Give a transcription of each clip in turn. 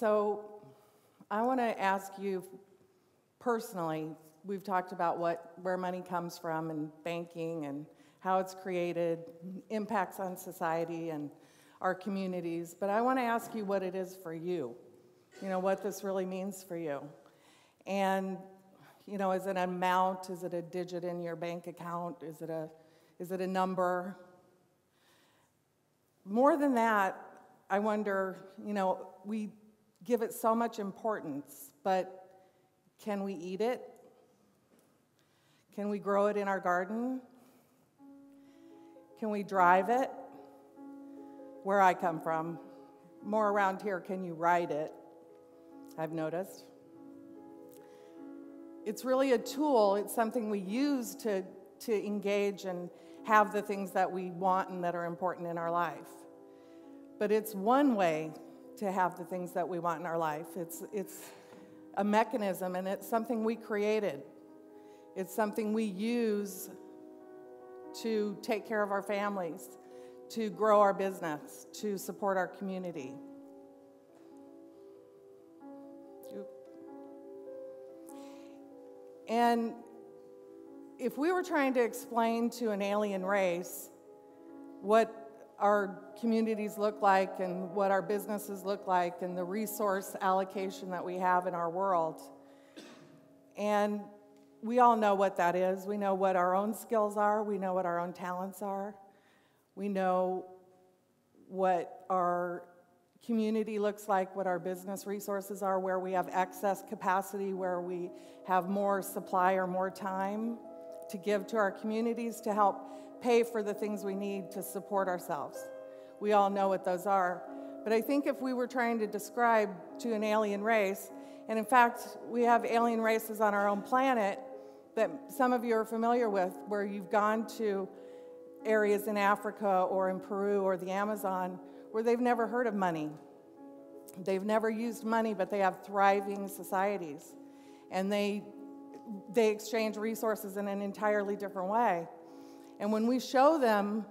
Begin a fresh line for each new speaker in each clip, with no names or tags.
So I want to ask you personally, we've talked about where money comes from and banking and how it's created, impacts on society and our communities, but I want to ask you what it is for you, what this really means for you. And, is it an amount? Is it a digit in your bank account? Is it a number? More than that, I wonder, we give it so much importance, but can we eat it? Can we grow it in our garden? Can we drive it? Where I come from, more around here, can you ride it? I've noticed. It's really a tool. It's something we use to engage and have the things that we want and that are important in our life. But it's one way to have the things that we want in our life. It's a mechanism, and it's something we created. It's something we use to take care of our families, to grow our business, to support our community. And if we were trying to explain to an alien race what our communities look like and what our businesses look like and the resource allocation that we have in our world, and we all know what that is. We know what our own skills are. We know what our own talents are. We know what our community looks like, what our business resources are, where we have excess capacity, where we have more supply or more time to give to our communities to help pay for the things we need to support ourselves. We all know what those are. But I think if we were trying to describe to an alien race, and in fact, we have alien races on our own planet that some of you are familiar with, where you've gone to areas in Africa or in Peru or the Amazon where they've never heard of money. They've never used money, but they have thriving societies. And they exchange resources in an entirely different way. And when we show them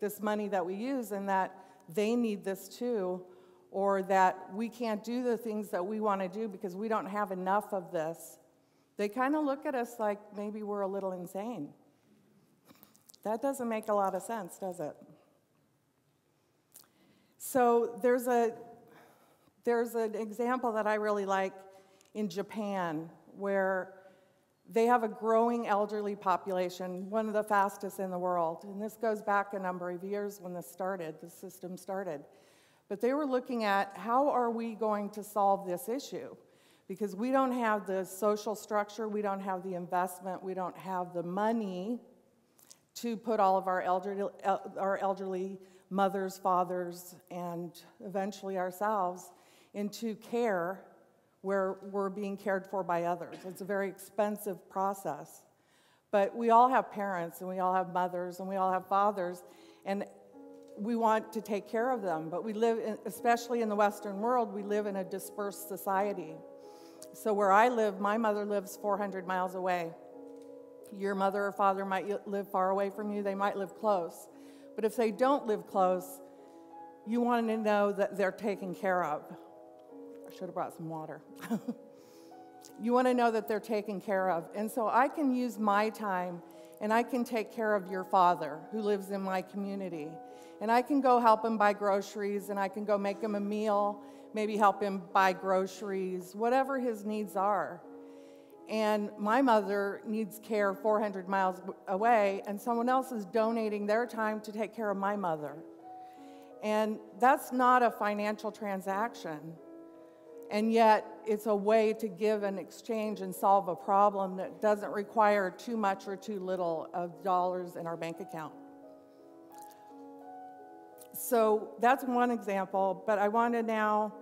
this money that we use and that they need this too, or that we can't do the things that we want to do because we don't have enough of this, they kind of look at us like maybe we're a little insane. That doesn't make a lot of sense, does it? So there's an example that I really like in Japan, where they have a growing elderly population, one of the fastest in the world. And this goes back a number of years when this system started. But they were looking at how are we going to solve this issue? Because we don't have the social structure, we don't have the investment, we don't have the money to put all of our elderly mothers, fathers, and eventually ourselves into care where we're being cared for by others. It's a very expensive process. But we all have parents, and we all have mothers, and we all have fathers, and we want to take care of them. But we live, especially in the Western world, we live in a dispersed society. So where I live, my mother lives 400 miles away. Your mother or father might live far away from you. They might live close. But if they don't live close, you want to know that they're taken care of. I should have brought some water. You want to know that they're taken care of. And so I can use my time, and I can take care of your father who lives in my community. And I can go help him buy groceries, and I can go make him a meal, maybe help him buy groceries, whatever his needs are. And my mother needs care 400 miles away, and someone else is donating their time to take care of my mother. And that's not a financial transaction. And yet, it's a way to give and exchange and solve a problem that doesn't require too much or too little of dollars in our bank account. So that's one example, but I want to now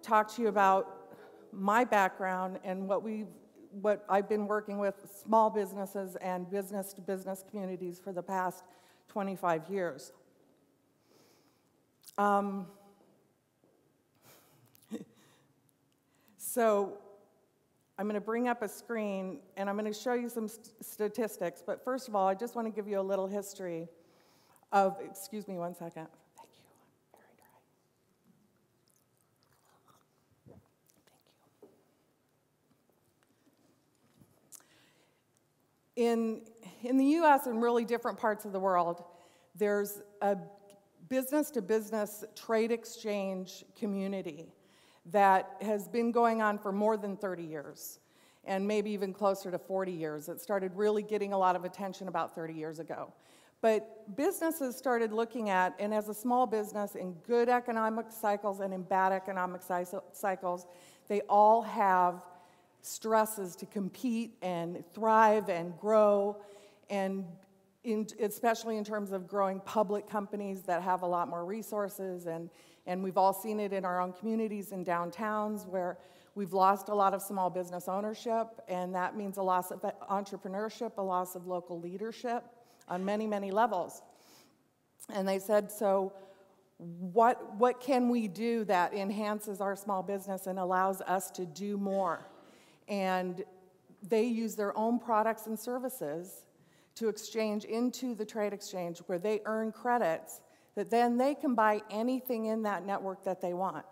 talk to you about my background and what I've been working with small businesses and business-to-business communities for the past 25 years. So I'm going to bring up a screen, and I'm going to show you some statistics. But first of all, I just want to give you a little history of, excuse me one second. Thank you. I'm very In the US and really different parts of the world, there's a business-to-business trade exchange community that has been going on for more than 30 years, and maybe even closer to 40 years. It started really getting a lot of attention about 30 years ago. But businesses started looking at, and as a small business, in good economic cycles and in bad economic cycles, they all have stresses to compete and thrive and grow, and especially in terms of growing public companies that have a lot more resources, and we've all seen it in our own communities and downtowns where we've lost a lot of small business ownership, and that means a loss of entrepreneurship, a loss of local leadership on many, many levels. And they said, so what can we do that enhances our small business and allows us to do more? And they use their own products and services to exchange into the trade exchange where they earn credits that then they can buy anything in that network that they want.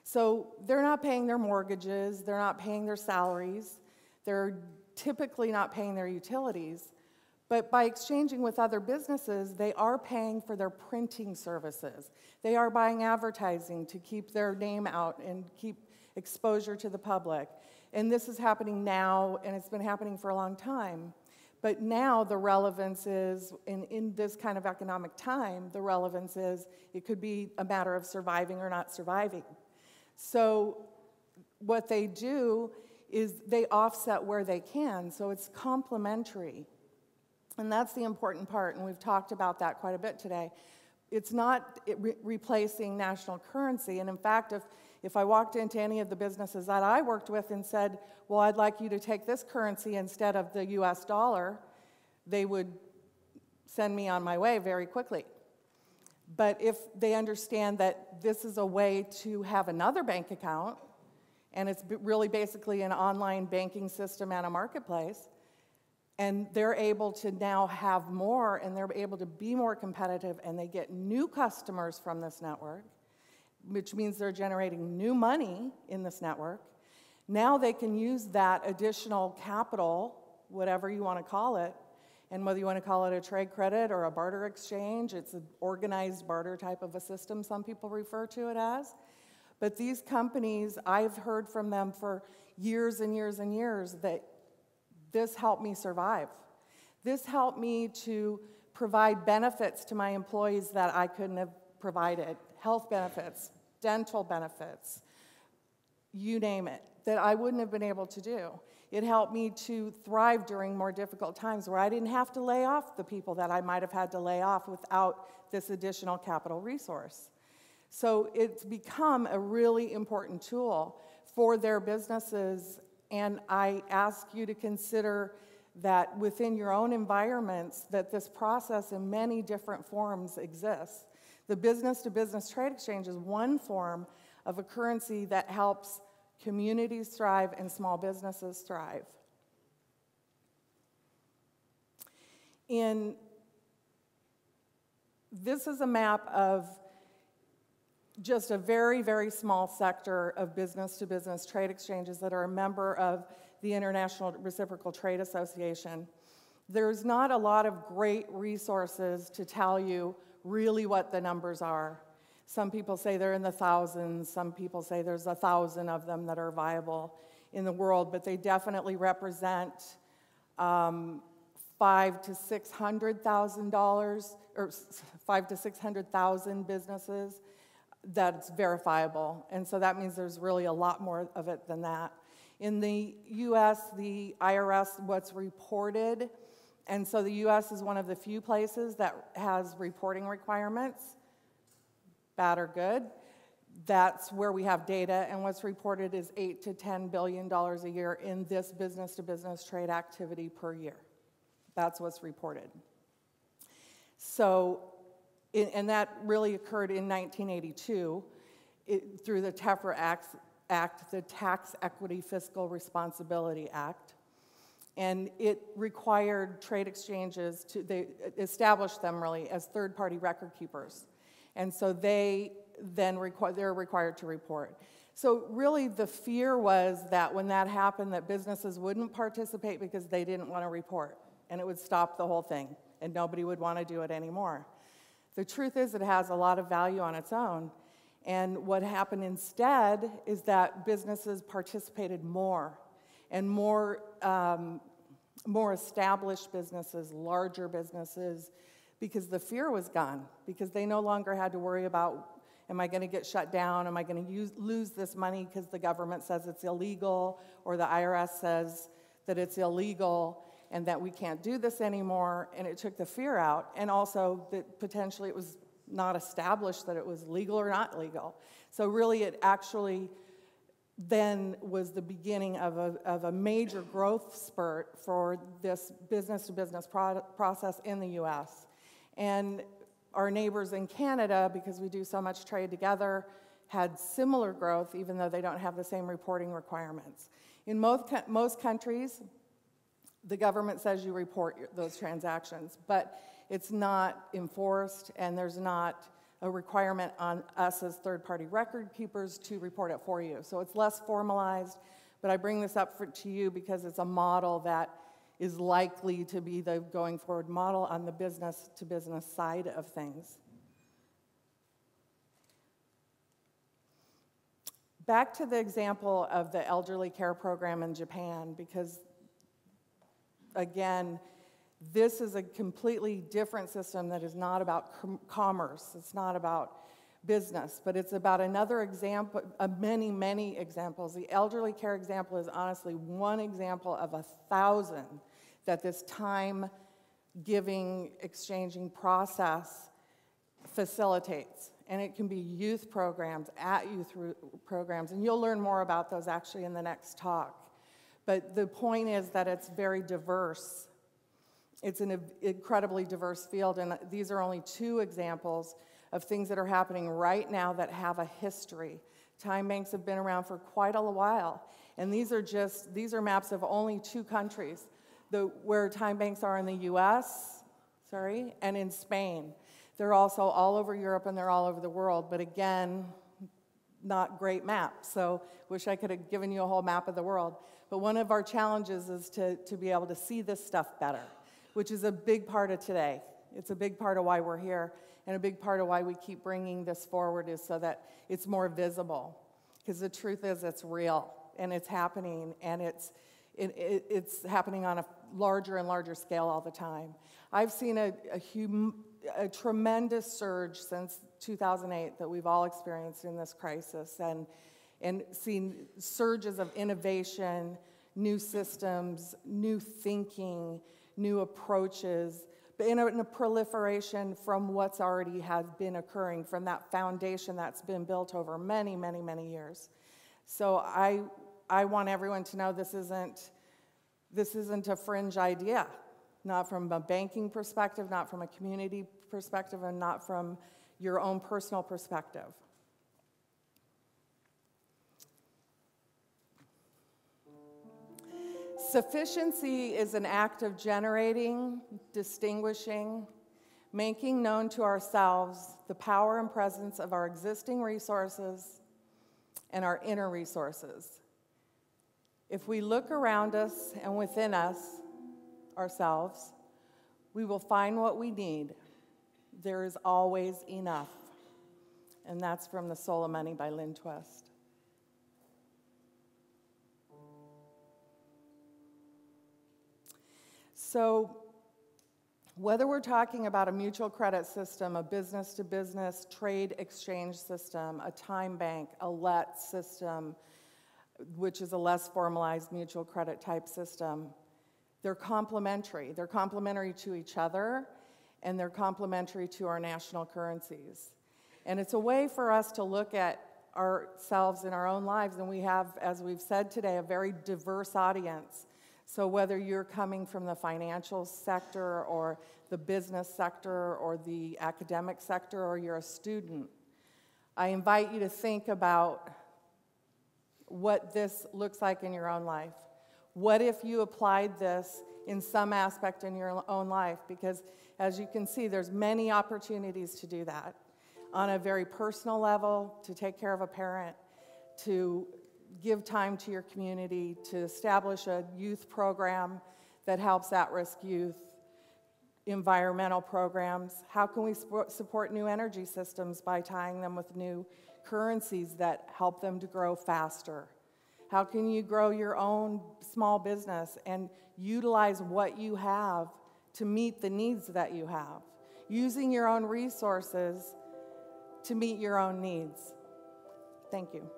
So they're not paying their mortgages, they're not paying their salaries, they're typically not paying their utilities, but by exchanging with other businesses, they are paying for their printing services. They are buying advertising to keep their name out and keep exposure to the public. And this is happening now, and it's been happening for a long time. But now the relevance is, in this kind of economic time, the relevance is it could be a matter of surviving or not surviving. So what they do is they offset where they can, so it's complementary. And that's the important part, and we've talked about that quite a bit today. It's not replacing national currency, and in fact, if I walked into any of the businesses that I worked with and said, well, I'd like you to take this currency instead of the US dollar, they would send me on my way very quickly. But if they understand that this is a way to have another bank account, and it's really basically an online banking system and a marketplace, and they're able to now have more, and they're able to be more competitive, and they get new customers from this network, which means they're generating new money in this network. Now they can use that additional capital, whatever you want to call it, and whether you want to call it a trade credit or a barter exchange, it's an organized barter type of a system some people refer to it as. But these companies, I've heard from them for years and years and years that this helped me survive. This helped me to provide benefits to my employees that I couldn't have provided. Health benefits, dental benefits, you name it, that I wouldn't have been able to do. It helped me to thrive during more difficult times where I didn't have to lay off the people that I might have had to lay off without this additional capital resource. So it's become a really important tool for their businesses, and I ask you to consider that within your own environments that this process in many different forms exists. The business-to-business trade exchange is one form of a currency that helps communities thrive and small businesses thrive. This is a map of just a very, very small sector of business-to-business trade exchanges that are a member of the International Reciprocal Trade Association. There's not a lot of great resources to tell you really what the numbers are. Some people say they're in the thousands, some people say there's 1,000 of them that are viable in the world, but they definitely represent $500,000 to $600,000, or 500,000 to 600,000 businesses that's verifiable, and so that means there's really a lot more of it than that. In the US, the IRS, what's reported, and so the US is one of the few places that has reporting requirements, bad or good. That's where we have data, and what's reported is $8 to $10 billion a year in this business-to-business trade activity per year. That's what's reported. So, and that really occurred in 1982 through the TEFRA Act, the Tax Equity Fiscal Responsibility Act. And it required trade exchanges they established them really as third-party record keepers. And so they're required to report. So really the fear was that when that happened that businesses wouldn't participate because they didn't want to report. and it would stop the whole thing, and nobody would want to do it anymore. The truth is it has a lot of value on its own, and what happened instead is that businesses participated more, and more established businesses, larger businesses, because the fear was gone, because they no longer had to worry about, am I going to get shut down? Am I going to lose this money because the government says it's illegal, or the IRS says that it's illegal and that we can't do this anymore? And it took the fear out, and also that potentially it was not established that it was legal or not legal. So really it actually then was the beginning of a major growth spurt for this business-to-business process in the US. And our neighbors in Canada, because we do so much trade together, had similar growth, even though they don't have the same reporting requirements. In most countries, the government says you report those transactions, but it's not enforced, and there's not a requirement on us as third-party record keepers to report it for you. So it's less formalized, but I bring this up to you because it's a model that is likely to be the going forward model on the business-to-business side of things. Back to the example of the elderly care program in Japan, because again, this is a completely different system that is not about commerce. It's not about business, but it's about another example of many, many examples. The elderly care example is honestly one example of 1,000 that this time-giving, exchanging process facilitates. And it can be youth programs, at youth programs, and you'll learn more about those actually in the next talk. But the point is that it's very diverse. It's an incredibly diverse field, and these are only two examples of things that are happening right now that have a history. Time banks have been around for quite a while, and these are maps of only two countries, where time banks are in the US, and in Spain. They're also all over Europe, and they're all over the world, but again, not great maps, so wish I could have given you a whole map of the world. But one of our challenges is to be able to see this stuff better, which is a big part of today. It's a big part of why we're here, and a big part of why we keep bringing this forward is so that it's more visible. Because the truth is it's real, and it's happening, and it's happening on a larger and larger scale all the time. I've seen a tremendous surge since 2008 that we've all experienced in this crisis, and seen surges of innovation, new systems, new thinking, new approaches, but in a proliferation from what's already has been occurring, from that foundation that's been built over many, many, many years. So I want everyone to know this isn't a fringe idea, not from a banking perspective, not from a community perspective, and not from your own personal perspective. Sufficiency is an act of generating, distinguishing, making known to ourselves the power and presence of our existing resources and our inner resources. If we look around us and within us, ourselves, we will find what we need. There is always enough. And that's from The Soul of Money by Lynn Twist. So whether we're talking about a mutual credit system, a business-to-business trade exchange system, a time bank, a LET system, which is a less formalized mutual credit type system, they're complementary. They're complementary to each other, and they're complementary to our national currencies. And it's a way for us to look at ourselves in our own lives, and we have, as we've said today, a very diverse audience. So whether you're coming from the financial sector or the business sector or the academic sector, or you're a student, I invite you to think about what this looks like in your own life. What if you applied this in some aspect in your own life? Because as you can see, there's many opportunities to do that. On a very personal level, to take care of a parent, to give time to your community, to establish a youth program that helps at-risk youth, environmental programs? How can we support new energy systems by tying them with new currencies that help them to grow faster? How can you grow your own small business and utilize what you have to meet the needs that you have? Using your own resources to meet your own needs. Thank you.